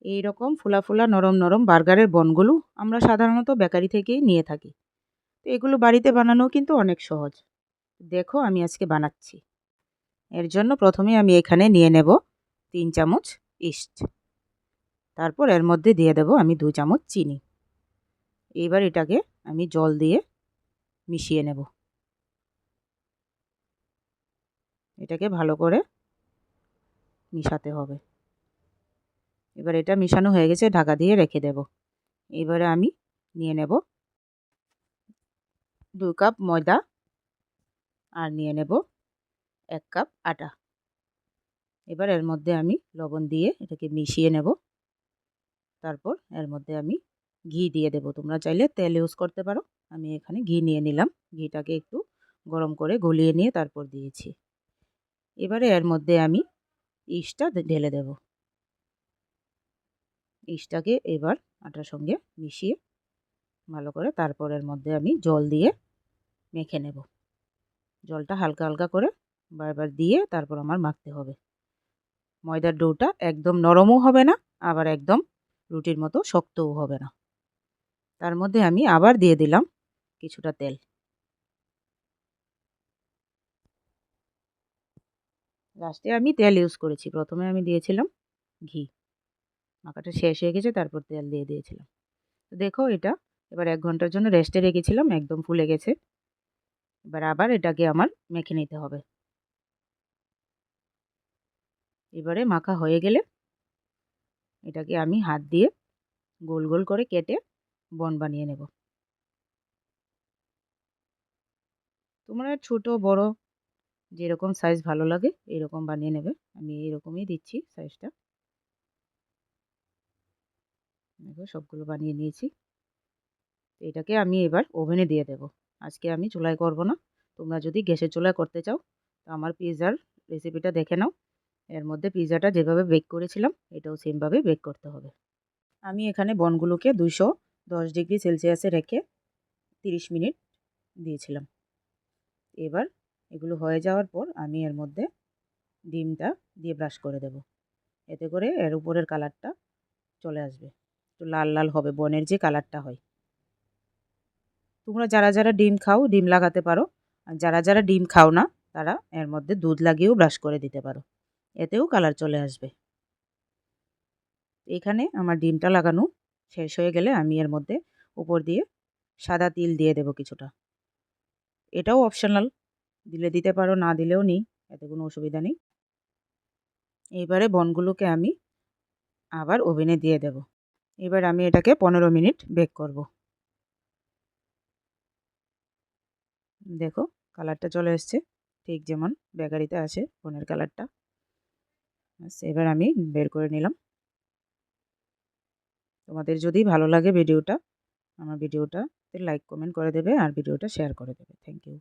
এই রকম ফোলা, ফোলা নরম, নরম বার্গারের বনগুলো আমরা সাধারণত বেকারি থেকেই নিয়ে থাকি। তো এগুলো বাড়িতে বানানোও কিন্তু অনেক সহজ। দেখো আমি আজকে বানাচ্ছি। এর জন্য প্রথমে আমি এখানে নিয়ে নেব ৩ চামচ ইস্ট। তারপর এর মধ্যে দিয়ে দেব আমি ২ চামচ চিনি। এইবার এটাকে আমি জল দিয়ে মিশিয়ে নেব। এটাকে ভালো করে মিশাতে হবে। এবার এটা মিশানো হয়ে গেছে, ঢাকা দিয়ে রেখে দেব। এবারে আমি নিয়ে নেব ২ কাপ ময়দা আর নিয়ে নেব ১ কাপ আটা। এবার এর মধ্যে আমি লবণ দিয়ে এটাকে মিশিয়ে নেব। তারপর এর মধ্যে আমি ঘি দিয়ে দেব। তোমরা চাইলে তেল ইউজ করতে পারো। আমি এখানে ঘি নিয়ে নিলাম। ঘিটাকে একটু গরম করে গলিয়ে নিয়ে তারপর দিয়েছি। এবারে এর মধ্যে আমি ইস্টটা ঢেলে দেব। ইস্টটাকে এবার আটার সঙ্গে মিশিয়ে ভালো করে তারপর এর মধ্যে আমি জল দিয়ে মেখে নেব। জলটা হালকা, হালকা করে বারবার দিয়ে তারপর আমার মাখতে হবে। ময়দার ডোটা একদম নরমও হবে না, আবার একদম রুটির মতো শক্তও হবে না। তার মধ্যে আমি আবার দিয়ে দিলাম কিছুটা তেল। লাস্টে আমি তেল ইউজ করেছি। প্রথমে আমি দিয়েছিলাম ঘি। মাখাটা শেষ হয়ে গেছে তারপর তেল দিয়ে দিয়েছিলাম। তো দেখো এটা এবার ১ ঘন্টার জন্য রেস্টে রেখেছিলাম, একদম ফুলে গেছে। এবার আবার এটাকে আমার মেখে নিতে হবে। এবারে মাখা হয়ে গেলে এটাকে আমি হাত দিয়ে গোল, গোল করে কেটে বন বানিয়ে নেব। তোমরা ছোট বড় যেরকম সাইজ ভালো লাগে এরকম বানিয়ে নেবে। আমি এরকমই দিচ্ছি সাইজটা। দেখো সবগুলো বানিয়ে নিয়েছি। এটাকে আমি এবার ওভেনে দিয়ে দেব। আজকে আমি চুলায় করব না। তোমরা যদি গ্যাসের চুলায় করতে চাও তো আমার পিৎজার রেসিপিটা দেখে নাও। এর মধ্যে পিৎজাটা যেভাবে বেক করেছিলাম এটাও সেমভাবে বেক করতে হবে। আমি এখানে বনগুলোকে ২১০ ডিগ্রি সেলসিয়াসে রেখে ৩০ মিনিট দিয়েছিলাম। এবার এগুলো হয়ে যাওয়ার পর আমি এর মধ্যে ডিমটা দিয়ে ব্রাশ করে দেব। এতে করে এর উপরের কালারটা চলে আসবে। একটু লাল, লাল হবে বনের যে কালারটা হয়। তোমরা যারা, যারা ডিম খাও ডিম লাগাতে পারো। আর যারা, যারা ডিম খাও না তারা এর মধ্যে দুধ লাগিয়েও ব্রাশ করে দিতে পারো। এতেও কালার চলে আসবে। এখানে আমার ডিমটা লাগানো শেষ হয়ে গেলে আমি এর মধ্যে উপর দিয়ে সাদা তিল দিয়ে দেব কিছুটা। এটাও অপশনাল, দিলে দিতে পারো, না দিলেও নেই, এতে কোনো অসুবিধা নেই। এবারে বনগুলোকে আমি আবার ওভেনে দিয়ে দেব। এবার আমি এটাকে ১৫ মিনিট বেক করব। দেখো কালারটা চলে এসছে, ঠিক যেমন বেকারিতে আসে বনের কালারটা। এবার আমি বের করে নিলাম। তোমাদের যদি ভালো লাগে ভিডিওটা, আমার ভিডিওটাতে লাইক কমেন্ট করে দেবে আর ভিডিওটা শেয়ার করে দেবে। Thank you.